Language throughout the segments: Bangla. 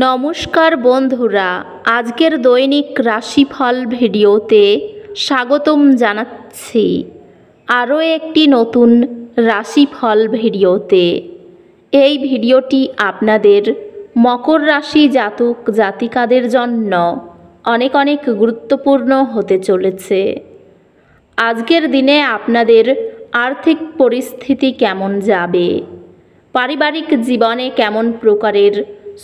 নমস্কার বন্ধুরা, আজকের দৈনিক রাশিফল ভিডিওতে স্বাগতম জানাচ্ছি আরও একটি নতুন রাশিফল ভিডিওতে। এই ভিডিওটি আপনাদের মকর রাশি জাতক জাতিকাদের জন্য অনেক অনেক গুরুত্বপূর্ণ হতে চলেছে। আজকের দিনে আপনাদের আর্থিক পরিস্থিতি কেমন যাবে, পারিবারিক জীবনে কেমন প্রকারের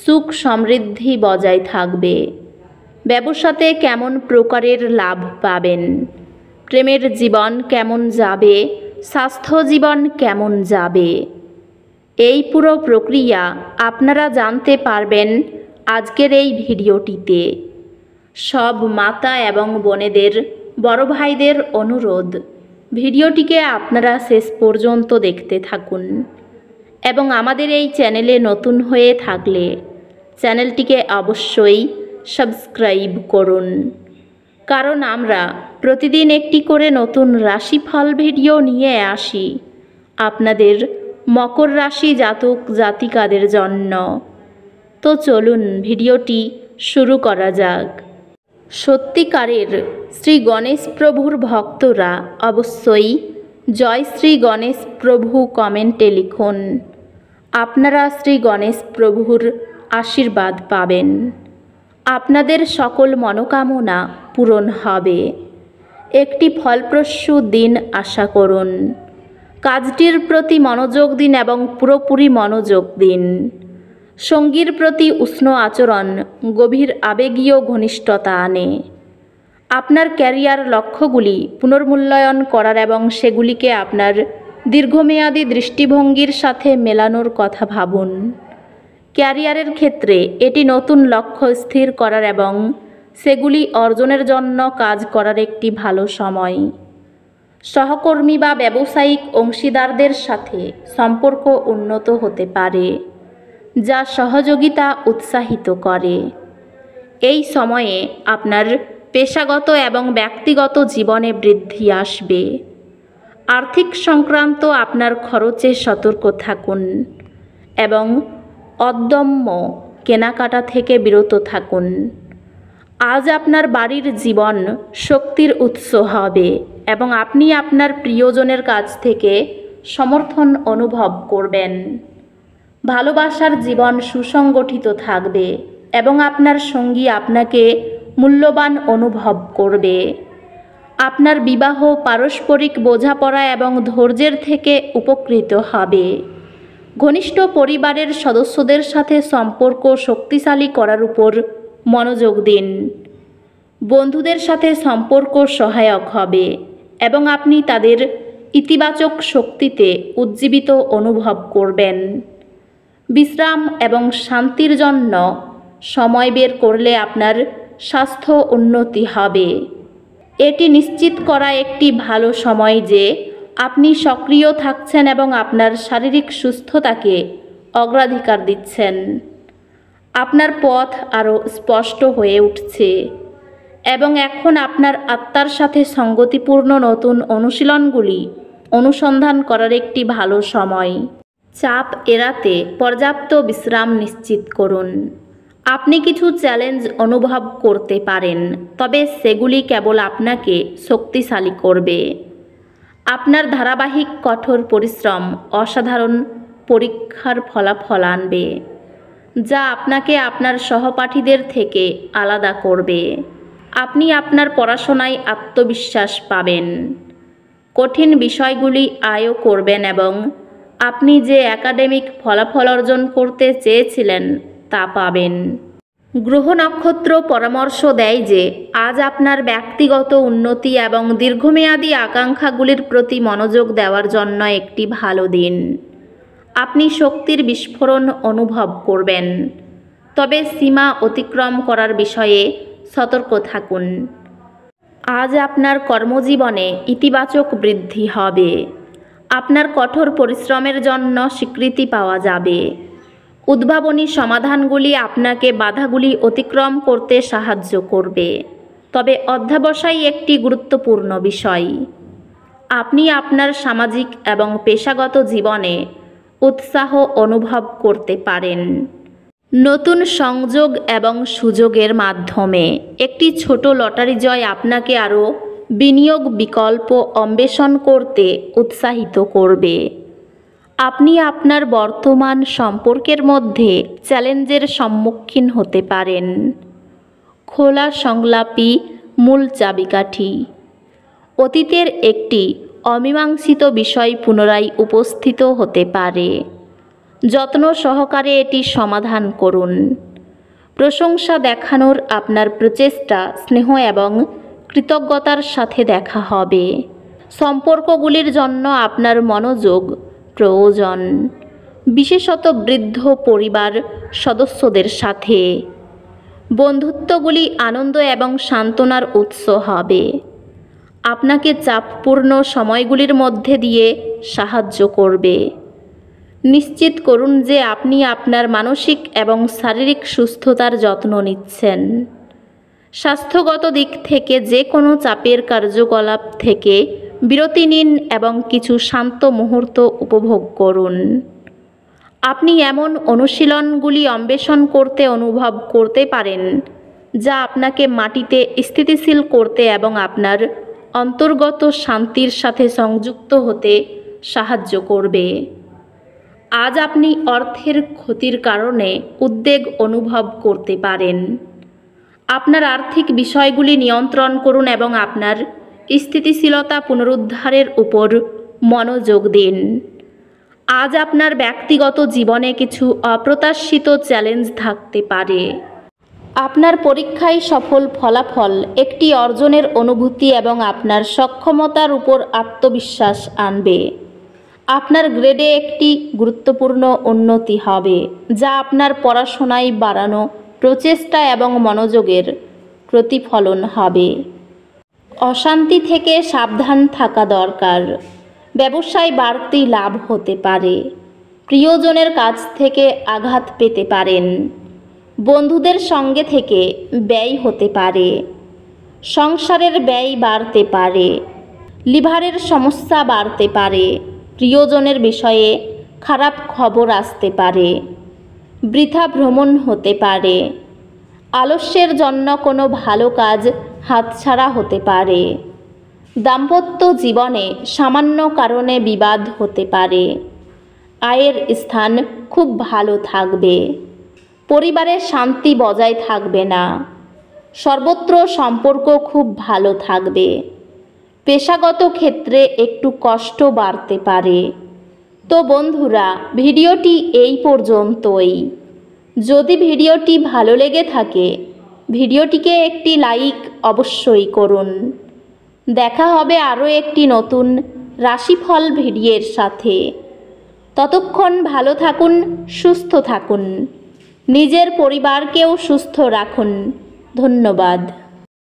সুখ সমৃদ্ধি বজায় থাকবে, ব্যবসাতে কেমন প্রকারের লাভ পাবেন, প্রেমের জীবন কেমন যাবে, স্বাস্থ্য জীবন কেমন যাবে, এই পুরো প্রক্রিয়া আপনারা জানতে পারবেন আজকের এই ভিডিওটিতে। সব মাতা এবং বোনেদের, বড় ভাইদের অনুরোধ, ভিডিওটিকে আপনারা শেষ পর্যন্ত দেখতে থাকুন এবং আমাদের এই চ্যানেলে নতুন হয়ে থাকলে চ্যানেলটিকে অবশ্যই সাবস্ক্রাইব করুন, কারণ আমরা প্রতিদিন একটি করে নতুন রাশিফল ভিডিও নিয়ে আসি আপনাদের মকর রাশি জাতক জাতিকাদের জন্য। তো চলুন ভিডিওটি শুরু করা যাক। সত্যিকারের শ্রী গণেশ প্রভুর ভক্তরা অবশ্যই জয় শ্রী গণেশ প্রভু কমেন্টে লিখুন। আপনারা শ্রী গণেশ প্রভুর আশীর্বাদ পাবেন, আপনাদের সকল মনোকামনা পূরণ হবে। একটি ফলপ্রসূ দিন আশা করুন। কাজটির প্রতি মনোযোগ দিন এবং পুরোপুরি মনোযোগ দিন। সঙ্গীর প্রতি উষ্ণ আচরণ গভীর আবেগীয় ঘনিষ্ঠতা আনে। আপনার ক্যারিয়ার লক্ষ্যগুলি পুনর্মূল্যায়ন করার এবং সেগুলিকে আপনার দীর্ঘমেয়াদী দৃষ্টিভঙ্গির সাথে মেলানোর কথা ভাবুন। ক্যারিয়ারের ক্ষেত্রে এটি নতুন লক্ষ্য স্থির করার এবং সেগুলি অর্জনের জন্য কাজ করার একটি ভালো সময়। সহকর্মী বা ব্যবসায়িক অংশীদারদের সাথে সম্পর্ক উন্নত হতে পারে, যা সহযোগিতা উৎসাহিত করে। এই সময়ে আপনার পেশাগত এবং ব্যক্তিগত জীবনে বৃদ্ধি আসবে। আর্থিক সংক্রান্ত আপনার খরচে সতর্ক থাকুন এবং অদম্য কেনাকাটা থেকে বিরত থাকুন। আজ আপনার বাড়ির জীবন শক্তির উৎস হবে এবং আপনি আপনার প্রিয়জনের কাছ থেকে সমর্থন অনুভব করবেন। ভালোবাসার জীবন সুসংগঠিত থাকবে এবং আপনার সঙ্গী আপনাকে মূল্যবান অনুভব করবে। আপনার বিবাহ পারস্পরিক বোঝাপড়া এবং ধৈর্যের থেকে উপকৃত হবে। ঘনিষ্ঠ পরিবারের সদস্যদের সাথে সম্পর্ক শক্তিশালী করার উপর মনোযোগ দিন। বন্ধুদের সাথে সম্পর্ক সহায়ক হবে এবং আপনি তাদের ইতিবাচক শক্তিতে উজ্জীবিত অনুভব করবেন। বিশ্রাম এবং শান্তির জন্য সময় বের করলে আপনার স্বাস্থ্য উন্নতি হবে। এটি নিশ্চিত করা একটি ভালো সময় যে আপনি সক্রিয় থাকছেন এবং আপনার শারীরিক সুস্থতাকে অগ্রাধিকার দিচ্ছেন। আপনার পথ আরও স্পষ্ট হয়ে উঠছে এবং এখন আপনার আত্মার সাথে সঙ্গতিপূর্ণ নতুন অনুশীলনগুলি অনুসন্ধান করার একটি ভালো সময়। চাপ এড়াতে পর্যাপ্ত বিশ্রাম নিশ্চিত করুন। আপনি কিছু চ্যালেঞ্জ অনুভব করতে পারেন, তবে সেগুলি কেবল আপনাকে শক্তিশালী করবে। আপনার ধারাবাহিক কঠোর পরিশ্রম অসাধারণ পরীক্ষার ফলাফল আনবে, যা আপনাকে আপনার সহপাঠীদের থেকে আলাদা করবে। আপনি আপনার পড়াশোনায় আত্মবিশ্বাস পাবেন, কঠিন বিষয়গুলি আয়ও করবেন এবং আপনি যে একাডেমিক ফলাফল অর্জন করতে চেয়েছিলেন তা পাবেন। গ্রহ নক্ষত্র পরামর্শ দেয় যে আজ আপনার ব্যক্তিগত উন্নতি এবং দীর্ঘমেয়াদী আকাঙ্ক্ষাগুলির প্রতি মনোযোগ দেওয়ার জন্য একটি ভালো দিন। আপনি শক্তির বিস্ফোরণ অনুভব করবেন, তবে সীমা অতিক্রম করার বিষয়ে সতর্ক থাকুন। আজ আপনার কর্মজীবনে ইতিবাচক বৃদ্ধি হবে। আপনার কঠোর পরিশ্রমের জন্য স্বীকৃতি পাওয়া যাবে। উদ্ভাবনী সমাধানগুলি আপনাকে বাধাগুলি অতিক্রম করতে সাহায্য করবে, তবে অধ্যবসায় একটি গুরুত্বপূর্ণ বিষয়। আপনি আপনার সামাজিক এবং পেশাগত জীবনে উৎসাহ অনুভব করতে পারেন। নতুন সংযোগ এবং সুযোগের মাধ্যমে একটি ছোট লটারি জয় আপনাকে আরও বিনিয়োগ বিকল্প অন্বেষণ করতে উৎসাহিত করবে। আপনি আপনার বর্তমান সম্পর্কের মধ্যে চ্যালেঞ্জের সম্মুখীন হতে পারেন। খোলা সংলাপী মূল চাবিকাঠি। অতীতের একটি অমীমাংসিত বিষয় পুনরায় উপস্থিত হতে পারে। যত্ন সহকারে এটি সমাধান করুন। প্রশংসা দেখানোর আপনার প্রচেষ্টা স্নেহ এবং কৃতজ্ঞতার সাথে দেখা হবে। সম্পর্কগুলির জন্য আপনার মনোযোগ প্রয়োজন, বিশেষত বৃদ্ধ পরিবার সদস্যদের সাথে। বন্ধুত্বগুলি আনন্দ এবং সান্ত্বনার উৎস হবে। আপনাকে চাপপূর্ণ সময়গুলির মধ্যে দিয়ে সাহায্য করবে। নিশ্চিত করুন যে আপনি আপনার মানসিক এবং শারীরিক সুস্থতার যত্ন নিচ্ছেন। স্বাস্থ্যগত দিক থেকে যে কোনো চাপের কার্যকলাপ থেকে বিরতি নিন এবং কিছু শান্ত মুহূর্ত উপভোগ করুন। আপনি এমন অনুশীলনগুলি অন্বেষণ করতে অনুভব করতে পারেন যা আপনাকে মাটিতে স্থিতিশীল করতে এবং আপনার অন্তর্গত শান্তির সাথে সংযুক্ত হতে সাহায্য করবে। আজ আপনি অর্থের ক্ষতির কারণে উদ্বেগ অনুভব করতে পারেন। আপনার আর্থিক বিষয়গুলি নিয়ন্ত্রণ করুন এবং আপনার স্থিতিশীলতা পুনরুদ্ধারের উপর মনোযোগ দিন। আজ আপনার ব্যক্তিগত জীবনে কিছু অপ্রত্যাশিত চ্যালেঞ্জ থাকতে পারে। আপনার পরীক্ষায় সফল ফলাফল একটি অর্জনের অনুভূতি এবং আপনার সক্ষমতার উপর আত্মবিশ্বাস আনবে। আপনার গ্রেডে একটি গুরুত্বপূর্ণ উন্নতি হবে, যা আপনার পড়াশোনায় বাড়ানো প্রচেষ্টা এবং মনোযোগের প্রতিফলন হবে। অশান্তি থেকে সাবধান থাকা দরকার। ব্যবসায় বাড়তি লাভ হতে পারে। প্রিয়জনের কাছ থেকে আঘাত পেতে পারেন। বন্ধুদের সঙ্গে থেকে ব্যয় হতে পারে। সংসারের ব্যয় বাড়তে পারে। লিভারের সমস্যা বাড়তে পারে। প্রিয়জনের বিষয়ে খারাপ খবর আসতে পারে। বৃথা ভ্রমণ হতে পারে। আলস্যের জন্য কোনো ভালো কাজ হাতছাড়া হতে পারে। দাম্পত্য জীবনে সামান্য কারণে বিবাদ হতে পারে। আয়ের স্থান খুব ভালো থাকবে। পরিবারের শান্তি বজায় থাকবে না। সর্বত্র সম্পর্ক খুব ভালো থাকবে। পেশাগত ক্ষেত্রে একটু কষ্ট বাড়তে পারে। তো বন্ধুরা, ভিডিওটি এই পর্যন্তই। যদি ভিডিওটি ভালো লেগে থাকে ভিডিওটিকে একটি লাইক অবশ্যই করুন। দেখা হবে আরও একটি নতুন রাশিফল ভিডিওর সাথে। ততক্ষণ ভালো থাকুন, সুস্থ থাকুন, নিজের পরিবারকেও সুস্থ রাখুন। ধন্যবাদ।